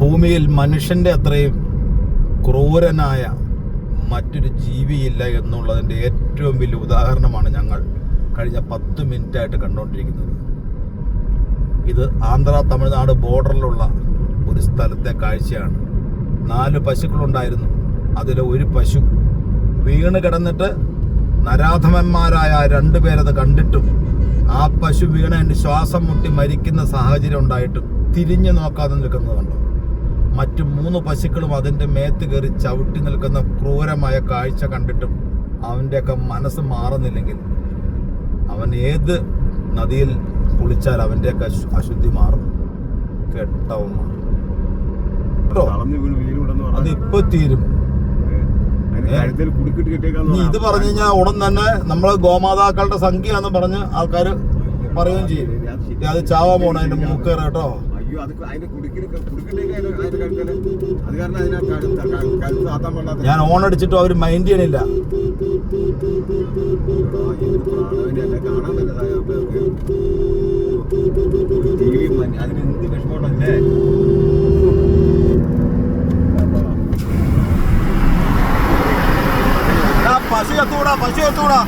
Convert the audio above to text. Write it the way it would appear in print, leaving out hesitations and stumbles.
ഭൂമിയിൽ മനുഷ്യൻ്റെ അത്രയും ക്രൂരനായ മറ്റൊരു ജീവിയില്ല എന്നുള്ളതിൻ്റെ ഏറ്റവും വലിയ ഉദാഹരണമാണ് ഞങ്ങൾ കഴിഞ്ഞ 10 മിനിറ്റായിട്ട് കണ്ടുകൊണ്ടിരിക്കുന്നത്. ഇത് ആന്ധ്ര തമിഴ്നാട് ബോർഡറിലുള്ള ഒരു സ്ഥലത്തെ കാഴ്ചയാണ്. 4 പശുക്കളുണ്ടായിരുന്നു. അതിൽ ഒരു പശു വീണ് കിടന്നിട്ട് നരാധമന്മാരായ 2 പേരത് കണ്ടിട്ടും ആ പശു വീണതിന് ശ്വാസം മുട്ടി മരിക്കുന്ന സാഹചര്യം ഉണ്ടായിട്ടും തിരിഞ്ഞു നോക്കാതെ നിൽക്കുന്നത് കണ്ടു. മറ്റു 3 പശുക്കളും അതിൻ്റെ മേത്ത് കയറി ചവിട്ടി നിൽക്കുന്ന ക്രൂരമായ കാഴ്ച കണ്ടിട്ടും അവൻ്റെയൊക്കെ മനസ്സ് മാറുന്നില്ലെങ്കിൽ അവൻ ഏത് നദിയിൽ കുളിച്ചാൽ അവൻ്റെയൊക്കെ അശുദ്ധി മാറും. കെട്ടവന്മാർ കേട്ടോ, അതിപ്പോ തീരും. ഇത് പറഞ്ഞു കഴിഞ്ഞാൽ ഉടൻ തന്നെ നമ്മള് ഗോമാതാക്കളുടെ സംഖ്യയാന്ന് പറഞ്ഞ് ആൾക്കാർ പറയുകയും ചെയ്യും. അത് ചാവാൻ പോണ അതിന്റെ മൂക്കേറ കേട്ടോ. ഞാൻ ഓൺ അടിച്ചിട്ടും അവര് മൈൻഡ് ചെയ്യണില്ല. അതിനെന്ത് വിഷമമുണ്ടല്ലേ? പശു എത്തൂടാ.